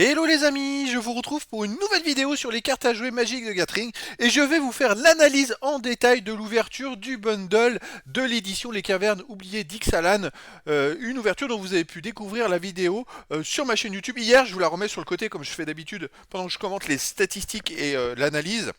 Hello les amis, je vous retrouve pour une nouvelle vidéo sur les cartes à jouer Magic de Gathering et je vais vous faire l'analyse en détail de l'ouverture du bundle de l'édition Les Cavernes oubliées d'Ixalan, une ouverture dont vous avez pu découvrir la vidéo sur ma chaîne YouTube hier. Je vous la remets sur le côté comme je fais d'habitude pendant que je commente les statistiques et l'analyse.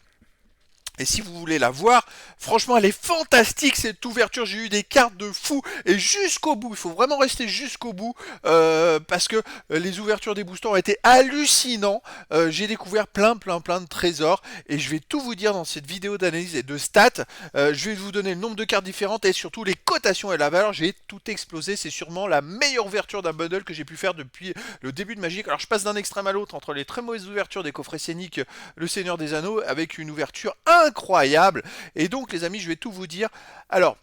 Et si vous voulez la voir, franchement, elle est fantastique cette ouverture. J'ai eu des cartes de fou et jusqu'au bout. Il faut vraiment rester jusqu'au bout parce que les ouvertures des boosters ont été hallucinants. J'ai découvert plein de trésors et je vais tout vous dire dans cette vidéo d'analyse et de stats. Je vais vous donner le nombre de cartes différentes et surtout les cotations et la valeur. J'ai tout explosé. C'est sûrement la meilleure ouverture d'un bundle que j'ai pu faire depuis le début de Magic. Alors je passe d'un extrême à l'autre entre les très mauvaises ouvertures des coffrets scéniques, le Seigneur des Anneaux, avec une ouverture incroyable. Et donc les amis, je vais tout vous dire. Alors,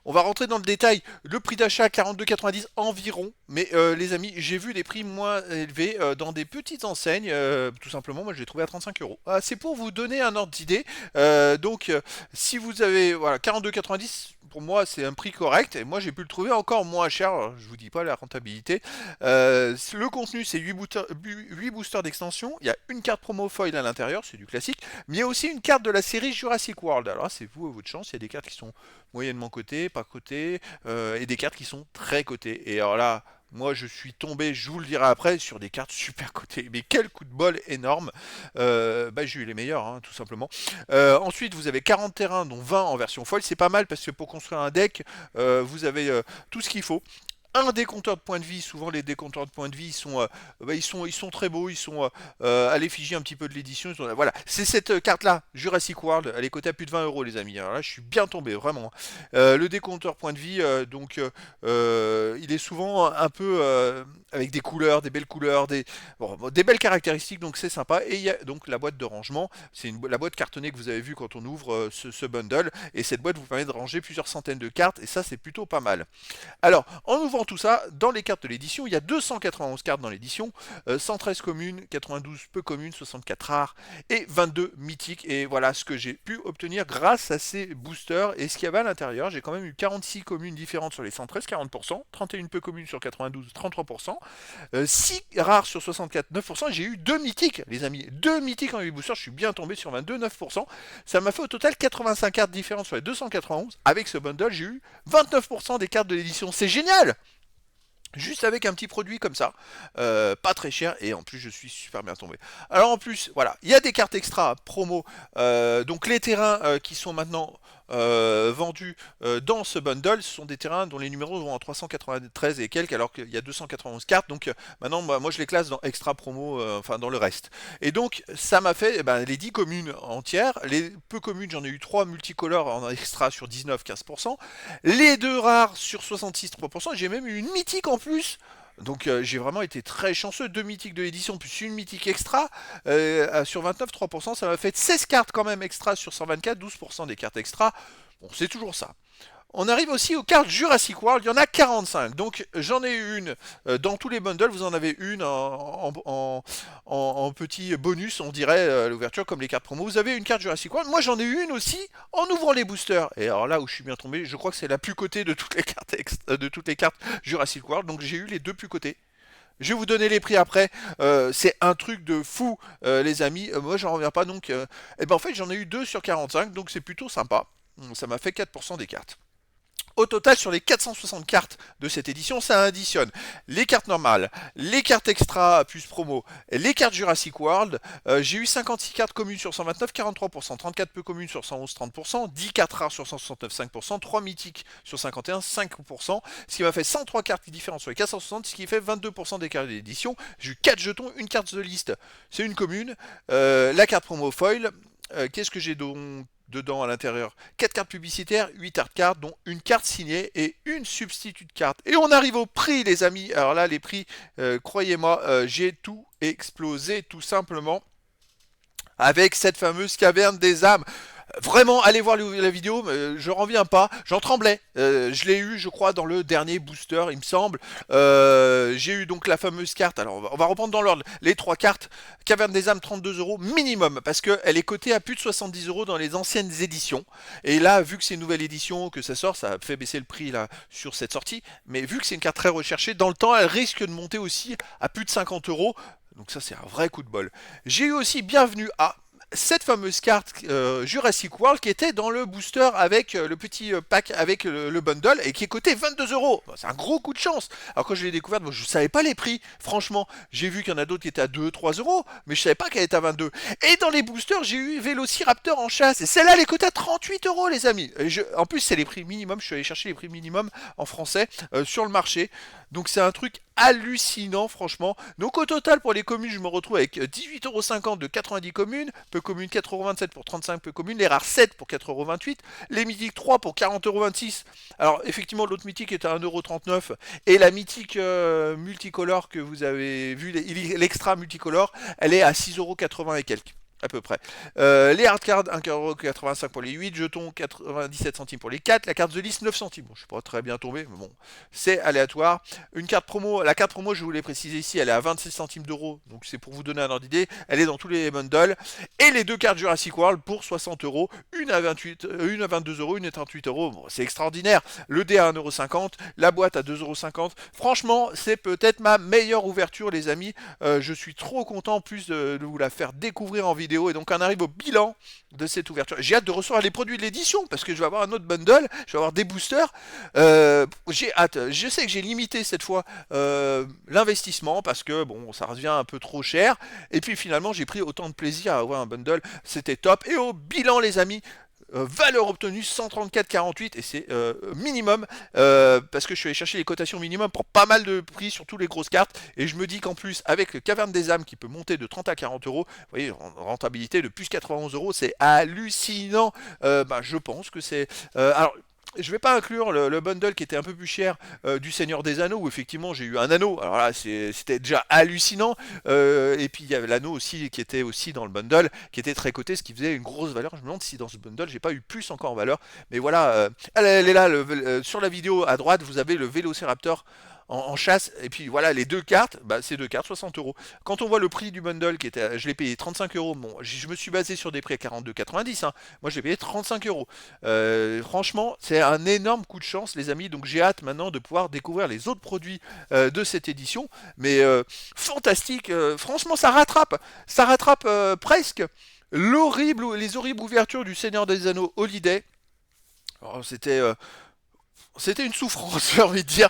on va rentrer dans le détail. Le prix d'achat 42,90 environ. Mais les amis, j'ai vu des prix moins élevés dans des petites enseignes. Tout simplement, moi je l'ai trouvé à 35 euros. C'est pour vous donner un ordre d'idée. Si vous avez voilà 42,90, pour moi c'est un prix correct. Et moi j'ai pu le trouver encore moins cher. Alors, je vous dis pas la rentabilité. Le contenu c'est 8 boosters d'extension. Il y a une carte promo foil à l'intérieur, c'est du classique. Mais il y a aussi une carte de la série Jurassic World. Alors c'est vous à votre chance. Il y a des cartes qui sont moyennement cotées, pas cotées, et des cartes qui sont très cotées. Et alors là, moi je suis tombé, je vous le dirai après, sur des cartes super cotées. Mais quel coup de bol énorme. J'ai eu les meilleurs, hein, tout simplement. Ensuite, vous avez 40 terrains, dont 20 en version foil. C'est pas mal parce que pour construire un deck, vous avez tout ce qu'il faut. Un décompteur de points de vie. Souvent les décompteurs de points de vie ils sont très beaux, ils sont à l'effigie un petit peu de l'édition. Voilà, c'est cette carte là, Jurassic World, elle est cotée à plus de 20 euros les amis. Alors là je suis bien tombé vraiment. Le décompteur point de vie, il est souvent un peu avec des couleurs, des belles couleurs, des belles caractéristiques, donc c'est sympa. Et il y a donc la boîte de rangement, c'est la boîte cartonnée que vous avez vue quand on ouvre ce bundle. Et cette boîte vous permet de ranger plusieurs centaines de cartes et ça c'est plutôt pas mal. Alors, en ouvrant tout ça, dans les cartes de l'édition, il y a 291 cartes dans l'édition, 113 communes, 92 peu communes, 64 rares et 22 mythiques. Et voilà ce que j'ai pu obtenir grâce à ces boosters. Et ce qu'il y avait à l'intérieur, j'ai quand même eu 46 communes différentes sur les 113, 40%, 31 peu communes sur 92, 33%, 6 rares sur 64, 9%. J'ai eu 2 mythiques, les amis. 2 mythiques en 8 boosters, je suis bien tombé sur 22, 9%. Ça m'a fait au total 85 cartes différentes sur les 291. Avec ce bundle, j'ai eu 29% des cartes de l'édition. C'est génial! Juste avec un petit produit comme ça, pas très cher et en plus je suis super bien tombé. Alors en plus, voilà, il y a des cartes extra promo, donc les terrains qui sont maintenant vendus dans ce bundle, ce sont des terrains dont les numéros vont en 393 et quelques alors qu'il y a 291 cartes, donc maintenant moi je les classe dans extra promo, enfin dans le reste. Et donc ça m'a fait les 10 communes entières, les peu communes j'en ai eu 3 multicolores en extra sur 19, 15%, les deux rares sur 66, 3%. J'ai même eu une mythique en plus. Donc j'ai vraiment été très chanceux. Deux mythiques de l'édition plus une mythique extra sur 29, 3%. Ça m'a fait 16 cartes quand même extra sur 124, 12% des cartes extra. Bon, c'est toujours ça. On arrive aussi aux cartes Jurassic World, il y en a 45. Donc j'en ai eu une dans tous les bundles, vous en avez une en petit bonus, on dirait, l'ouverture comme les cartes promo. Vous avez une carte Jurassic World, moi j'en ai eu une aussi en ouvrant les boosters. Et alors là où je suis bien tombé, je crois que c'est la plus cotée de toutes les cartes, de toutes les cartes Jurassic World. Donc j'ai eu les deux plus cotées. Je vais vous donner les prix après. C'est un truc de fou, les amis. Moi, j'en reviens pas. Donc, en fait, j'en ai eu 2 sur 45. Donc, c'est plutôt sympa. Ça m'a fait 4% des cartes. Au total, sur les 460 cartes de cette édition, ça additionne les cartes normales, les cartes extra plus promo, les cartes Jurassic World. J'ai eu 56 cartes communes sur 129, 43%, 34 peu communes sur 111, 30%, 10 cartes rares sur 169, 5%, 3 mythiques sur 51, 5%, ce qui m'a fait 103 cartes différentes sur les 460, ce qui fait 22% des cartes d'édition. J'ai eu 4 jetons, une carte de liste, c'est une commune, la carte promo foil. Qu'est-ce que j'ai donc dedans à l'intérieur? 4 cartes publicitaires, 8 art cartes, dont une carte signée et une substitut de carte. Et on arrive au prix, les amis. Alors là, les prix, croyez-moi, j'ai tout explosé tout simplement avec cette fameuse caverne des âmes. Vraiment, allez voir la vidéo, je n'en reviens pas, j'en tremblais. Je l'ai eu, je crois, dans le dernier booster, il me semble. J'ai eu donc la fameuse carte, alors on va reprendre dans l'ordre. Les trois cartes, Caverne des âmes, 32 euros minimum, parce qu'elle est cotée à plus de 70 euros dans les anciennes éditions. Et là, vu que c'est une nouvelle édition, que ça sort, ça a fait baisser le prix là sur cette sortie. Mais vu que c'est une carte très recherchée, dans le temps, elle risque de monter aussi à plus de 50 euros. Donc ça, c'est un vrai coup de bol. J'ai eu aussi Bienvenue à cette fameuse carte Jurassic World qui était dans le booster avec le petit pack avec le bundle et qui est coté 22 €. Bon, c'est un gros coup de chance. Alors quand je l'ai découverte, moi, je ne savais pas les prix. Franchement, j'ai vu qu'il y en a d'autres qui étaient à 2, 3 €, mais je savais pas qu'elle était à 22. Et dans les boosters, j'ai eu Vélociraptor en chasse. Et celle-là, elle est cotée à 38 € les amis. En plus, c'est les prix minimum. Je suis allé chercher les prix minimum en français sur le marché. Donc c'est un truc hallucinant franchement. Donc au total pour les communes je me retrouve avec 18,50 € de 90 communes, peu communes 4,27 € pour 35 peu communes, les rares 7 pour 4,28 €, les mythiques 3 pour 40,26 €. Alors effectivement l'autre mythique est à 1,39 € et la mythique multicolore que vous avez vu, l'extra multicolore, elle est à 6,80 € et quelques à peu près. Les hard cards 1,85 € pour les 8 jetons, 97 centimes pour les 4, la carte The List 9 centimes. Bon, je suis pas très bien tombé, mais bon, c'est aléatoire. Une carte promo, la carte promo, je voulais préciser ici, elle est à 26 centimes d'euros, donc c'est pour vous donner un ordre d'idée. Elle est dans tous les bundles. Et les deux cartes Jurassic World pour 60 €, une à 28, une à 22 €, une à 38 €. Bon, c'est extraordinaire. Le dé à 1,50 €, la boîte à 2,50 €. Franchement, c'est peut-être ma meilleure ouverture, les amis. Je suis trop content en plus de vous la faire découvrir en vidéo. Et donc on arrive au bilan de cette ouverture. J'ai hâte de recevoir les produits de l'édition parce que je vais avoir un autre bundle, je vais avoir des boosters. J'ai hâte. Je sais que j'ai limité cette fois l'investissement parce que bon, ça revient un peu trop cher. Et puis finalement, j'ai pris autant de plaisir à avoir un bundle. C'était top. Et au bilan, les amis, valeur obtenue 134,48 et c'est minimum parce que je suis allé chercher les cotations minimum pour pas mal de prix sur toutes les grosses cartes et je me dis qu'en plus avec le Caverne des âmes qui peut monter de 30 à 40 €, vous voyez, rentabilité de plus 91 €, c'est hallucinant. Je pense que c'est alors je vais pas inclure le bundle qui était un peu plus cher du Seigneur des Anneaux où effectivement j'ai eu un anneau. Alors là c'était déjà hallucinant. Et puis il y avait l'anneau aussi qui était aussi dans le bundle, qui était très coté, ce qui faisait une grosse valeur. Je me demande si dans ce bundle j'ai pas eu plus encore en valeur. Mais voilà, elle est là sur la vidéo à droite, vous avez le Vélociraptor en chasse. Et puis voilà, les deux cartes, ces deux cartes, 60 €. Quand on voit le prix du bundle qui était, je l'ai payé 35 €. Bon, je me suis basé sur des prix à 42,90 €. Hein. Moi, je l'ai payé 35 €. Franchement, c'est un énorme coup de chance, les amis. Donc, j'ai hâte maintenant de pouvoir découvrir les autres produits de cette édition. Mais fantastique. Franchement, ça rattrape presque les horribles ouvertures du Seigneur des Anneaux Holiday. Alors, c'était une souffrance, j'ai envie de dire.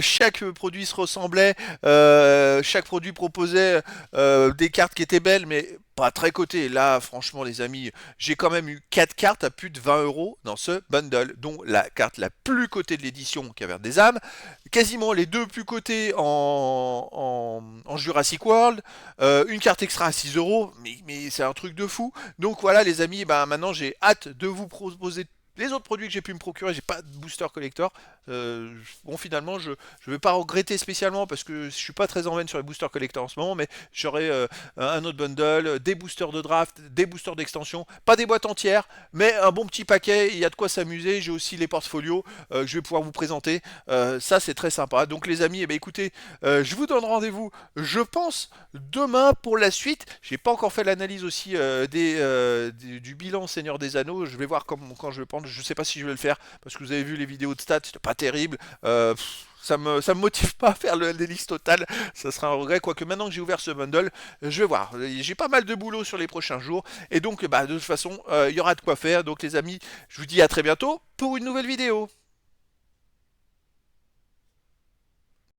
Chaque produit se ressemblait, chaque produit proposait des cartes qui étaient belles, mais pas très cotées. Là, franchement, les amis, j'ai quand même eu 4 cartes à plus de 20 € dans ce bundle, dont la carte la plus cotée de l'édition, Caverne des âmes, quasiment les deux plus cotées en Jurassic World, une carte extra à 6 €, mais c'est un truc de fou. Donc voilà, les amis, maintenant j'ai hâte de vous proposer les autres produits que j'ai pu me procurer. J'ai pas de booster collector. Bon, finalement, je vais pas regretter spécialement parce que je suis pas très en veine sur les boosters collector en ce moment, mais j'aurai un autre bundle, des boosters de draft, des boosters d'extension, pas des boîtes entières, mais un bon petit paquet. Il y a de quoi s'amuser. J'ai aussi les portfolios que je vais pouvoir vous présenter. Ça, c'est très sympa. Donc, les amis, écoutez, je vous donne rendez-vous, je pense, demain pour la suite. J'ai pas encore fait l'analyse aussi du bilan Seigneur des Anneaux. Je vais voir quand je vais prendre. Je sais pas si je vais le faire parce que vous avez vu les vidéos de stats, c'était pas terrible. Ça me motive pas à faire les listes totales. Ça sera un regret. Quoique maintenant que j'ai ouvert ce bundle, je vais voir. J'ai pas mal de boulot sur les prochains jours. Et donc, de toute façon, il y aura de quoi faire. Donc, les amis, je vous dis à très bientôt pour une nouvelle vidéo.